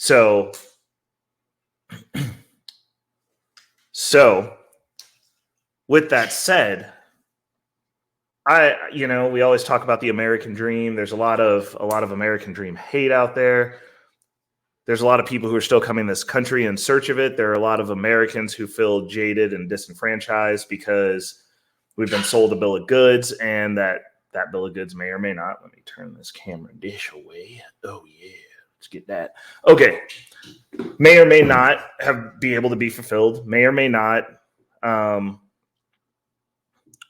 So, so with that said, we always talk about the American dream. There's a lot of American dream hate out there. There's a lot of people who are still coming to this country in search of it. There are a lot of Americans who feel jaded and disenfranchised because we've been sold a bill of goods, and that bill of goods may or may not. Let me turn this camera dish away. Oh yeah, let's get that. Okay, may or may not be able to be fulfilled. May or may not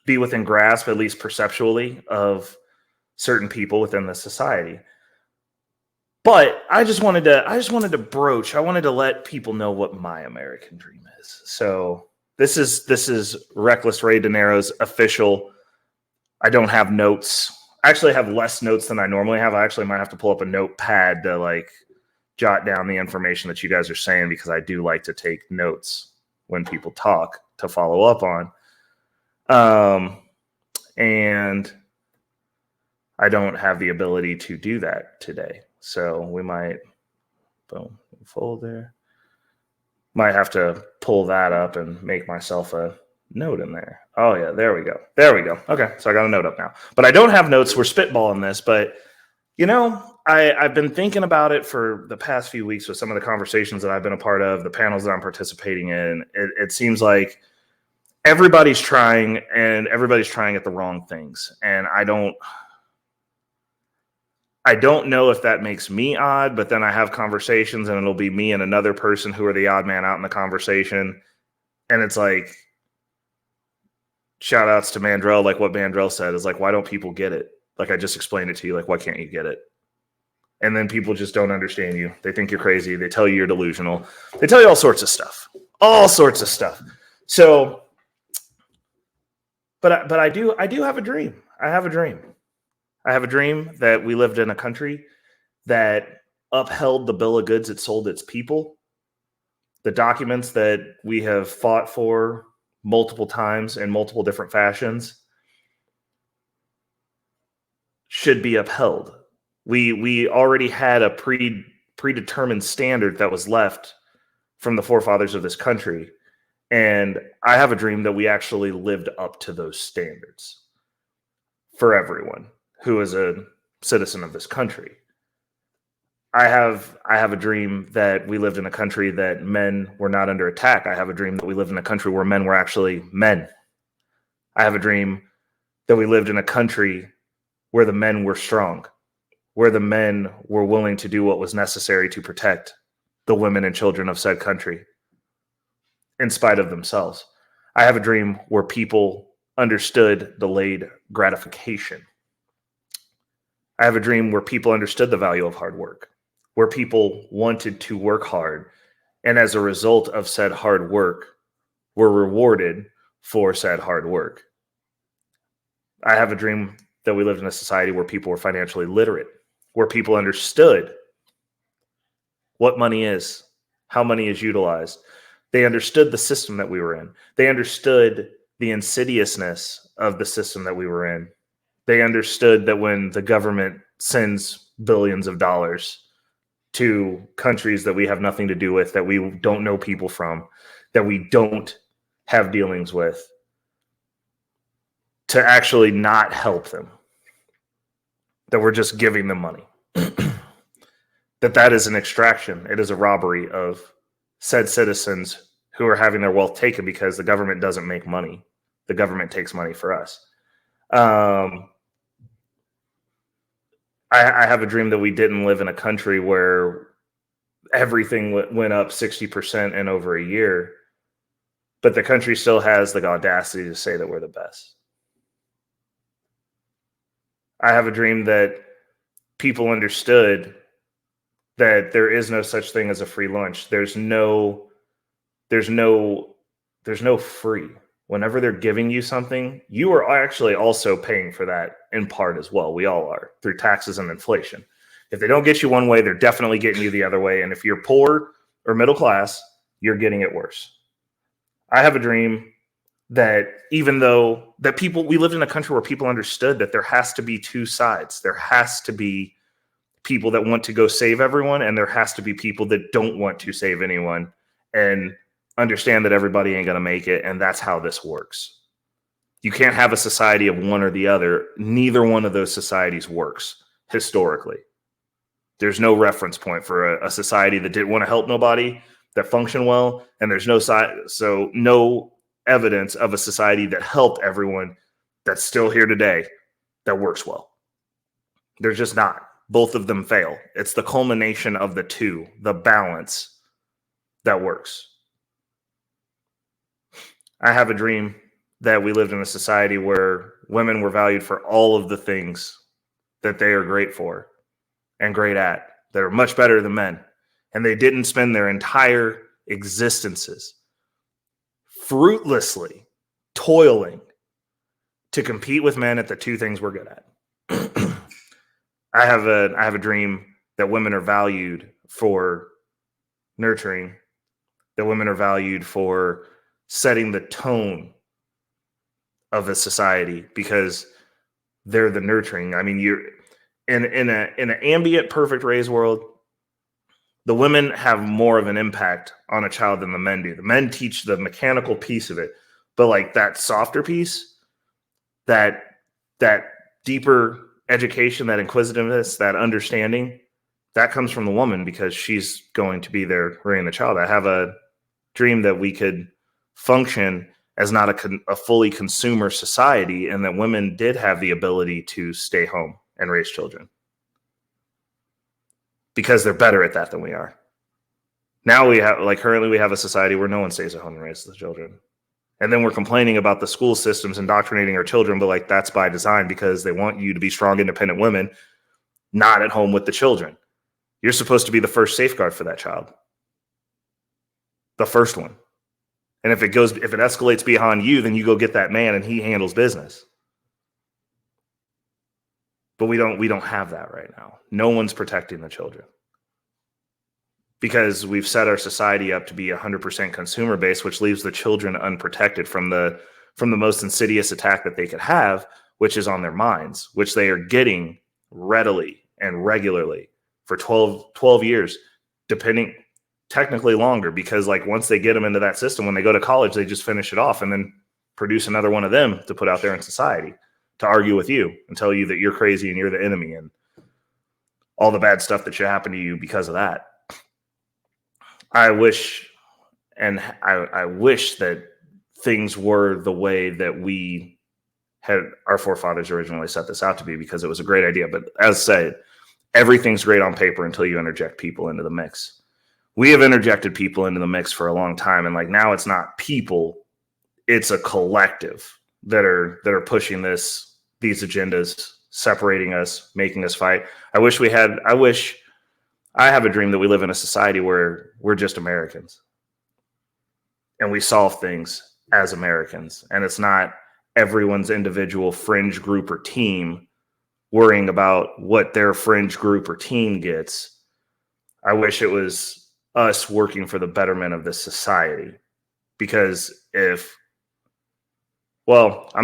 be within grasp, at least perceptually, of certain people within the society. But I wanted to let people know what my American dream is. So this is Reckless Ray Dinero's official. I don't have notes. I actually have less notes than I normally have. I actually might have to pull up a notepad to jot down the information that you guys are saying, because I do like to take notes when people talk to follow up on. And I don't have the ability to do that today. So we might, boom, folder. Might have to pull that up and make myself a note in there. Oh yeah, there we go. Okay, so I got a note up now. But I don't have notes. We're spitballing this, but I've been thinking about it for the past few weeks with some of the conversations that I've been a part of, the panels that I'm participating in. It seems like everybody's trying, and everybody's trying at the wrong things. And I don't know if that makes me odd, but then I have conversations and it'll be me and another person who are the odd man out in the conversation. And it's like, shout outs to Mandrell. Like what Mandrell said is like, why don't people get it? Like I just explained it to you. Like, why can't you get it? And then people just don't understand you. They think you're crazy. They tell you you're delusional. They tell you all sorts of stuff. So, but I do have a dream. I have a dream that we lived in a country that upheld the bill of goods it sold its people. The documents that we have fought for multiple times in multiple different fashions should be upheld. We already had a predetermined standard that was left from the forefathers of this country. And I have a dream that we actually lived up to those standards for everyone who is a citizen of this country. I have a dream that we lived in a country that men were not under attack. I have a dream that we lived in a country where men were actually men. I have a dream that we lived in a country where the men were strong, where the men were willing to do what was necessary to protect the women and children of said country in spite of themselves. I have a dream where people understood delayed gratification. I have a dream where people understood the value of hard work, where people wanted to work hard, and as a result of said hard work, were rewarded for said hard work. I have a dream that we lived in a society where people were financially literate, where people understood what money is, how money is utilized. They understood the system that we were in. They understood the insidiousness of the system that we were in. They understood that when the government sends billions of dollars to countries that we have nothing to do with, that we don't know people from, that we don't have dealings with, to actually not help them, that we're just giving them money, that is an extraction. It is a robbery of said citizens who are having their wealth taken because the government doesn't make money. The government takes money for us. I have a dream that we didn't live in a country where everything went up 60% in over a year, but the country still has the audacity to say that we're the best. I have a dream that people understood that there is no such thing as a free lunch. There's no free. Whenever they're giving you something, you are actually also paying for that in part as well. We all are, through taxes and inflation. If they don't get you one way, they're definitely getting you the other way. And if you're poor or middle class, you're getting it worse. I have a dream that even though we lived in a country where people understood that there has to be two sides. There has to be people that want to go save everyone, and there has to be people that don't want to save anyone and understand that everybody ain't going to make it. And that's how this works. You can't have a society of one or the other. Neither one of those societies works historically. There's no reference point for a society that didn't want to help nobody, that functioned well, and there's no evidence of a society that helped everyone that's still here today that works well. There's just not. Both of them fail. It's the culmination of the two, the balance, that works. I have a dream that we lived in a society where women were valued for all of the things that they are great for and great at, that are much better than men. And they didn't spend their entire existences fruitlessly toiling to compete with men at the two things we're good at. I have a dream that women are valued for nurturing, that women are valued for setting the tone of a society because they're the nurturing. I mean, you're in an ambient, perfect raised world, the women have more of an impact on a child than the men do. The men teach the mechanical piece of it, but like that softer piece, that deeper education, that inquisitiveness, that understanding, that comes from the woman because she's going to be there rearing the child. I have a dream that we could function as not a fully consumer society, and that women did have the ability to stay home and raise children because they're better at that than we are. Now currently we have a society where no one stays at home and raises the children. And then we're complaining about the school systems indoctrinating our children, but like that's by design because they want you to be strong, independent women, not at home with the children. You're supposed to be the first safeguard for that child. The first one. And if it escalates beyond you, then you go get that man and he handles business. But we don't have that right now. No one's protecting the children because we've set our society up to be 100% consumer based, which leaves the children unprotected from the most insidious attack that they could have, which is on their minds, which they are getting readily and regularly for 12 years, depending, technically longer, because like once they get them into that system, when they go to college, they just finish it off and then produce another one of them to put out there in society to argue with you and tell you that you're crazy and you're the enemy and all the bad stuff that should happen to you because of that. I wish that things were the way that we had our forefathers originally set this out to be, because it was a great idea. But as said, everything's great on paper until you interject people into the mix. We have interjected people into the mix for a long time. And like now it's not people, it's a collective that are pushing these agendas, separating us, making us fight. I have a dream that we live in a society where we're just Americans and we solve things as Americans. And it's not everyone's individual fringe group or team worrying about what their fringe group or team gets. I wish it was us working for the betterment of this society, because I'm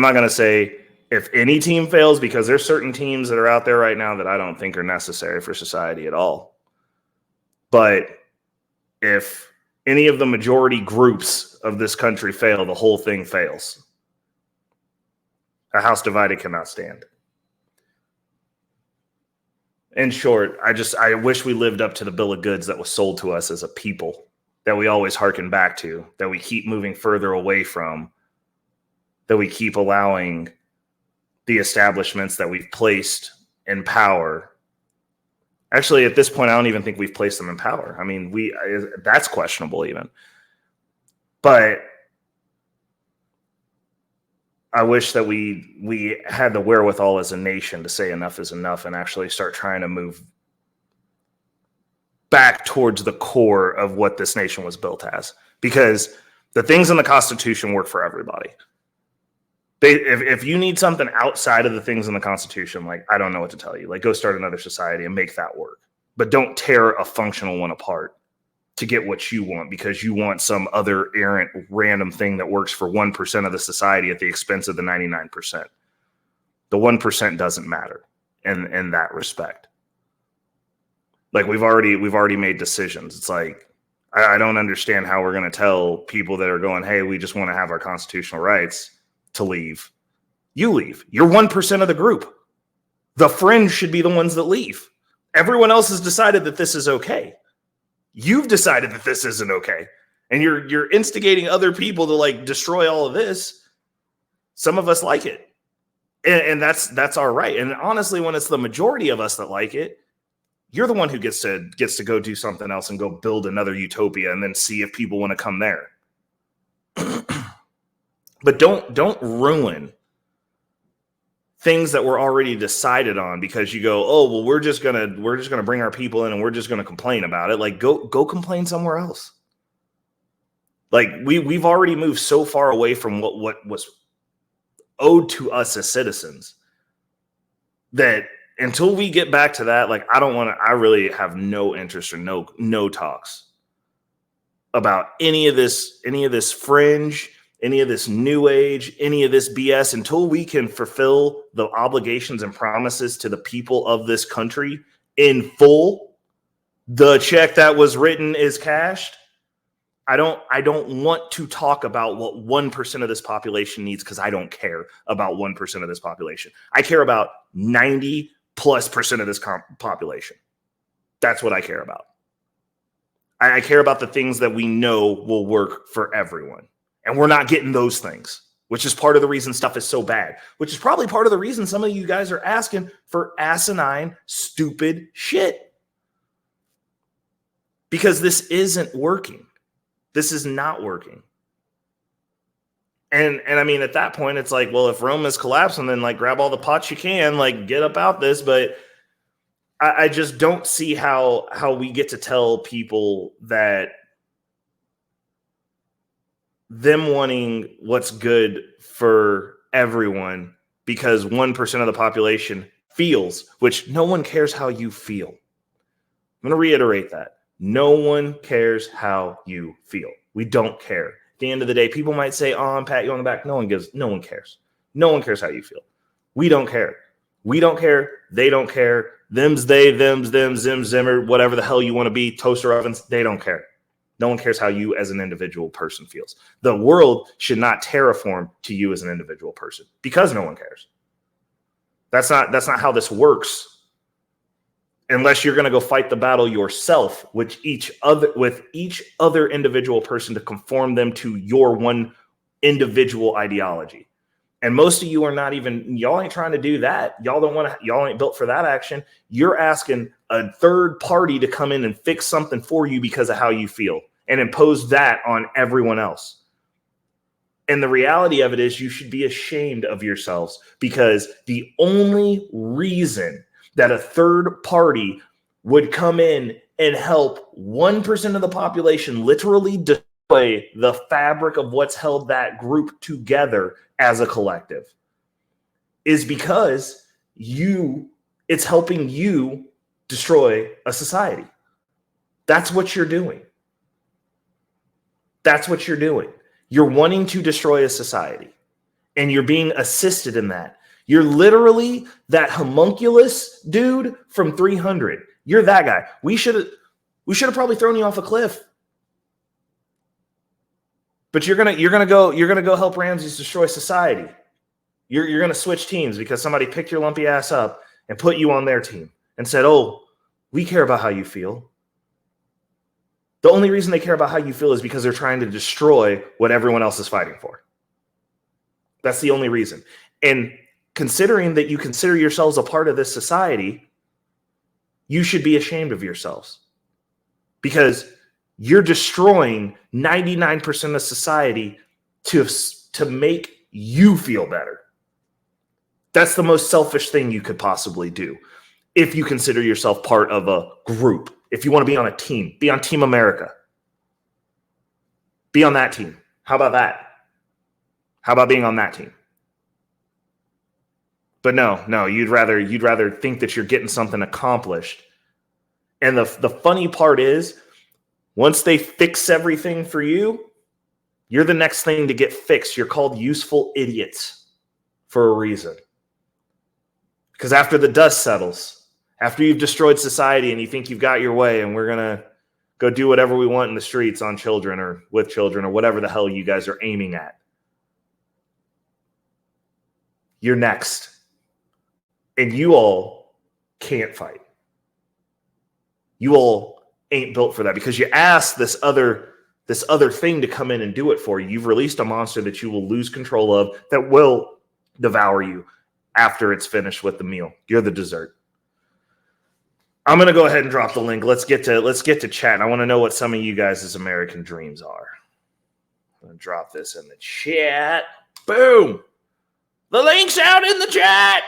not going to say if any team fails, because there's certain teams that are out there right now that I don't think are necessary for society at all. But if any of the majority groups of this country fail, the whole thing fails. A house divided cannot stand. In short, I wish we lived up to the bill of goods that was sold to us as a people, that we always hearken back to, that we keep moving further away from, that we keep allowing the establishments that we've placed in power. Actually, at this point, I don't even think we've placed them in power. I mean, that's questionable even. But I wish that we had the wherewithal as a nation to say enough is enough and actually start trying to move back towards the core of what this nation was built as. Because the things in the Constitution work for everybody. If you need something outside of the things in the Constitution, like, I don't know what to tell you. Like, go start another society and make that work. But don't tear a functional one apart to get what you want, because you want some other errant, random thing that works for 1% of the society at the expense of the 99%. The 1% doesn't matter in that respect. Like we've already made decisions. It's like I don't understand how we're going to tell people that are going, hey, we just want to have our constitutional rights to leave. You leave. You're 1% of the group. The fringe should be the ones that leave. Everyone else has decided that this is okay. You've decided that this isn't okay. And you're instigating other people to like destroy all of this. Some of us like it. And that's our right. And honestly, when it's the majority of us that like it, you're the one who gets to go do something else and go build another utopia and then see if people want to come there. But don't ruin things that were already decided on because you go, oh, well, we're just gonna bring our people in and we're just gonna complain about it. Like go complain somewhere else. Like we've already moved so far away from what was owed to us as citizens that until we get back to that, like I really have no interest or no talks about any of this fringe, any of this new age, any of this BS until we can fulfill the obligations and promises to the people of this country in full. The check that was written is cashed. I don't want to talk about what 1% of this population needs because I don't care about 1% of this population. I care about 90+% of this population. That's what I care about. I care about the things that we know will work for everyone. And we're not getting those things, which is part of the reason stuff is so bad, which is probably part of the reason some of you guys are asking for asinine, stupid shit. Because this isn't working. This is not working. And I mean, at that point, it's like, well, if Rome is collapsing, then like grab all the pots you can, like get about this. But I just don't see how we get to tell people that them wanting what's good for everyone because 1% of the population feels, which no one cares how you feel. I'm going to reiterate that. No one cares how you feel. We don't care. At the end of the day, people might say, oh, I'm pat you on the back. No one cares. No one cares how you feel. We don't care. We don't care. They don't care. Them's they, them's them, zim, zimmer, whatever the hell you want to be, toaster ovens, they don't care. No one cares how you as an individual person feels. The world should not terraform to you as an individual person because no one cares. That's not how this works. Unless you're going to go fight the battle yourself with each other individual person to conform them to your one individual ideology. And most of you are not even, y'all ain't trying to do that. Y'all ain't built for that action. You're asking a third party to come in and fix something for you because of how you feel and impose that on everyone else. And the reality of it is you should be ashamed of yourselves because the only reason that a third party would come in and help 1% of the population literally destroy the fabric of what's held that group together as a collective is because it's helping you destroy a society. That's what you're doing. That's what you're doing. You're wanting to destroy a society and you're being assisted in that. You're literally that homunculus dude from 300. You're that guy. We should have probably thrown you off a cliff. But you're gonna go help Ramses destroy society. You're gonna switch teams because somebody picked your lumpy ass up and put you on their team and said, "Oh, we care about how you feel." The only reason they care about how you feel is because they're trying to destroy what everyone else is fighting for. That's the only reason. And considering that you consider yourselves a part of this society, you should be ashamed of yourselves because you're destroying 99% of society to make you feel better. That's the most selfish thing you could possibly do if you consider yourself part of a group. If you want to be on a team, be on Team America. Be on that team. How about that? How about being on that team? But no, you'd rather think that you're getting something accomplished. And the funny part is, once they fix everything for you, you're the next thing to get fixed. You're called useful idiots for a reason. Because after the dust settles, After you've destroyed society and you think you've got your way and we're going to go do whatever we want in the streets on children or with children or whatever the hell you guys are aiming at. You're next. And you all can't fight. You all ain't built for that because you asked this other thing to come in and do it for you. You've released a monster that you will lose control of that will devour you after it's finished with the meal. You're the dessert. I'm going to go ahead and drop the link. Let's get to chat. I want to know what some of you guys' American dreams are. I'm going to drop this in the chat. Boom. The link's out in the chat.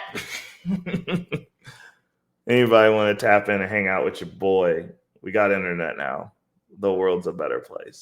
Anybody want to tap in and hang out with your boy? We got internet now. The world's a better place.